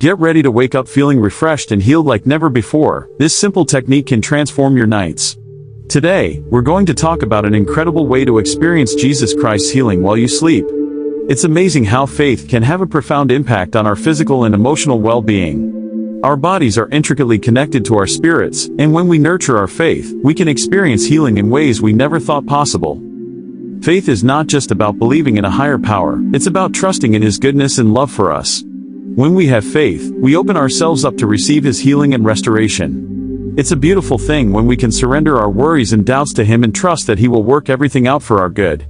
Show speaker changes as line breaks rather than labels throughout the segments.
Get ready to wake up feeling refreshed and healed like never before. This simple technique can transform your nights. Today, we're going to talk about an incredible way to experience Jesus Christ's healing while you sleep. It's amazing how faith can have a profound impact on our physical and emotional well-being. Our bodies are intricately connected to our spirits, and when we nurture our faith, we can experience healing in ways we never thought possible. Faith is not just about believing in a higher power, it's about trusting in His goodness and love for us. When we have faith, we open ourselves up to receive His healing and restoration. It's a beautiful thing when we can surrender our worries and doubts to Him and trust that He will work everything out for our good.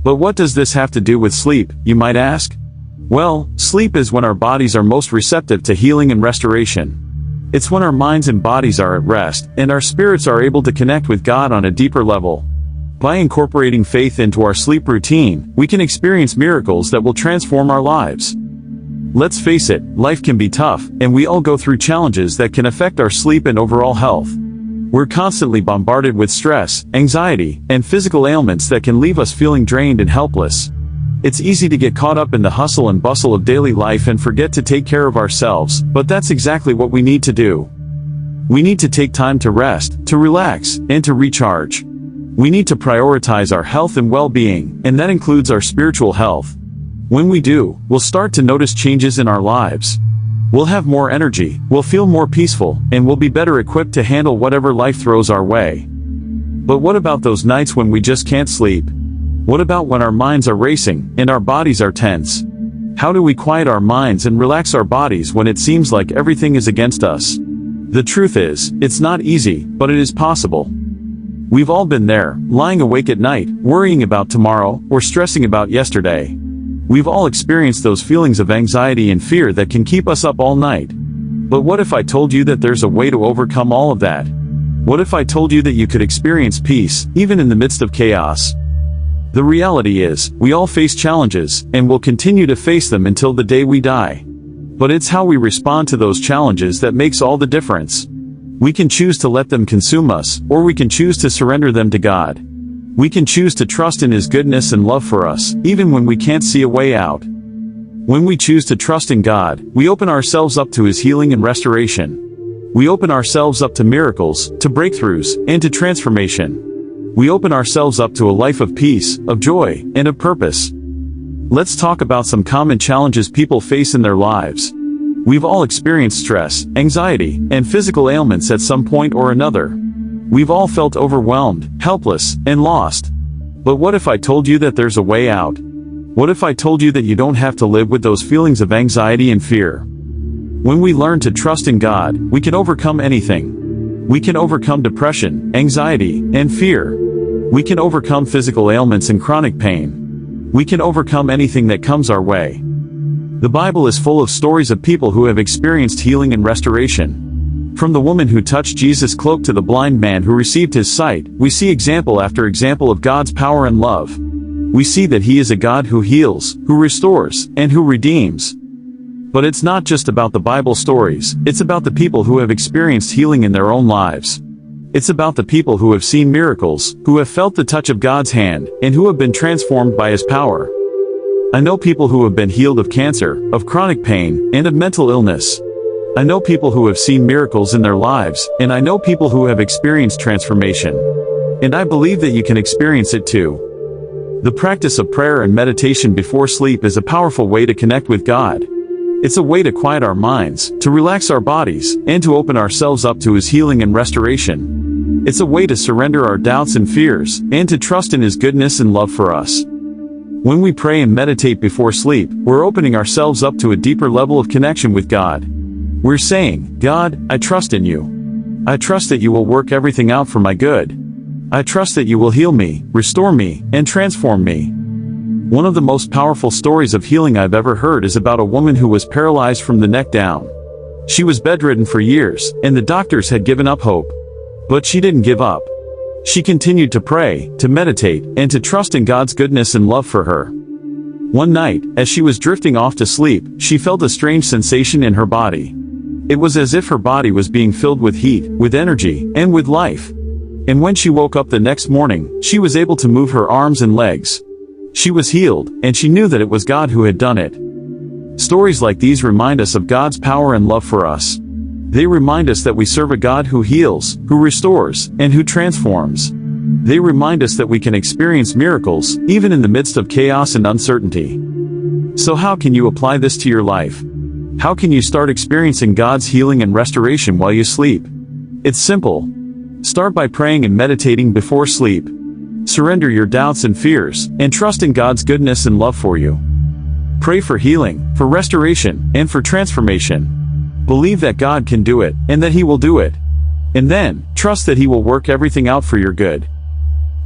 But what does this have to do with sleep, you might ask? Well, sleep is when our bodies are most receptive to healing and restoration. It's when our minds and bodies are at rest, and our spirits are able to connect with God on a deeper level. By incorporating faith into our sleep routine, we can experience miracles that will transform our lives. Let's face it, life can be tough, and we all go through challenges that can affect our sleep and overall health. We're constantly bombarded with stress, anxiety, and physical ailments that can leave us feeling drained and helpless. It's easy to get caught up in the hustle and bustle of daily life and forget to take care of ourselves, but that's exactly what we need to do. We need to take time to rest, to relax, and to recharge. We need to prioritize our health and well-being, and that includes our spiritual health. When we do, we'll start to notice changes in our lives. We'll have more energy, we'll feel more peaceful, and we'll be better equipped to handle whatever life throws our way. But what about those nights when we just can't sleep? What about when our minds are racing, and our bodies are tense? How do we quiet our minds and relax our bodies when it seems like everything is against us? The truth is, it's not easy, but it is possible. We've all been there, lying awake at night, worrying about tomorrow, or stressing about yesterday. We've all experienced those feelings of anxiety and fear that can keep us up all night. But what if I told you that there's a way to overcome all of that? What if I told you that you could experience peace, even in the midst of chaos? The reality is, we all face challenges, and will continue to face them until the day we die. But it's how we respond to those challenges that makes all the difference. We can choose to let them consume us, or we can choose to surrender them to God. We can choose to trust in His goodness and love for us, even when we can't see a way out. When we choose to trust in God, we open ourselves up to His healing and restoration. We open ourselves up to miracles, to breakthroughs, and to transformation. We open ourselves up to a life of peace, of joy, and of purpose. Let's talk about some common challenges people face in their lives. We've all experienced stress, anxiety, and physical ailments at some point or another. We've all felt overwhelmed, helpless, and lost. But what if I told you that there's a way out? What if I told you that you don't have to live with those feelings of anxiety and fear? When we learn to trust in God, we can overcome anything. We can overcome depression, anxiety, and fear. We can overcome physical ailments and chronic pain. We can overcome anything that comes our way. The Bible is full of stories of people who have experienced healing and restoration. From the woman who touched Jesus' cloak to the blind man who received his sight, we see example after example of God's power and love. We see that He is a God who heals, who restores, and who redeems. But it's not just about the Bible stories, it's about the people who have experienced healing in their own lives. It's about the people who have seen miracles, who have felt the touch of God's hand, and who have been transformed by His power. I know people who have been healed of cancer, of chronic pain, and of mental illness. I know people who have seen miracles in their lives, and I know people who have experienced transformation. And I believe that you can experience it too. The practice of prayer and meditation before sleep is a powerful way to connect with God. It's a way to quiet our minds, to relax our bodies, and to open ourselves up to His healing and restoration. It's a way to surrender our doubts and fears, and to trust in His goodness and love for us. When we pray and meditate before sleep, we're opening ourselves up to a deeper level of connection with God. We're saying, God, I trust in You. I trust that You will work everything out for my good. I trust that You will heal me, restore me, and transform me. One of the most powerful stories of healing I've ever heard is about a woman who was paralyzed from the neck down. She was bedridden for years, and the doctors had given up hope. But she didn't give up. She continued to pray, to meditate, and to trust in God's goodness and love for her. One night, as she was drifting off to sleep, she felt a strange sensation in her body. It was as if her body was being filled with heat, with energy, and with life. And when she woke up the next morning, she was able to move her arms and legs. She was healed, and she knew that it was God who had done it. Stories like these remind us of God's power and love for us. They remind us that we serve a God who heals, who restores, and who transforms. They remind us that we can experience miracles, even in the midst of chaos and uncertainty. So how can you apply this to your life? How can you start experiencing God's healing and restoration while you sleep? It's simple. Start by praying and meditating before sleep. Surrender your doubts and fears, and trust in God's goodness and love for you. Pray for healing, for restoration, and for transformation. Believe that God can do it, and that He will do it. And then, trust that He will work everything out for your good.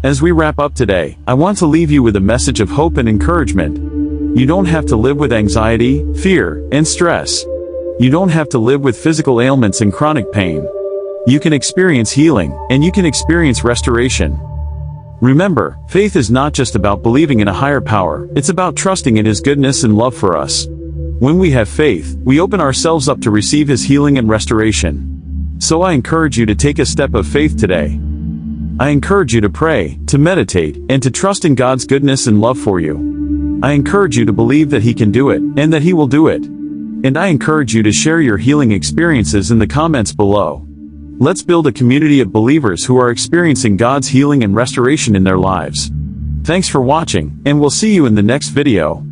As we wrap up today, I want to leave you with a message of hope and encouragement. You don't have to live with anxiety, fear, and stress. You don't have to live with physical ailments and chronic pain. You can experience healing, and you can experience restoration. Remember, faith is not just about believing in a higher power, it's about trusting in His goodness and love for us. When we have faith, we open ourselves up to receive His healing and restoration. So I encourage you to take a step of faith today. I encourage you to pray, to meditate, and to trust in God's goodness and love for you. I encourage you to believe that He can do it, and that He will do it. And I encourage you to share your healing experiences in the comments below. Let's build a community of believers who are experiencing God's healing and restoration in their lives. Thanks for watching, and we'll see you in the next video.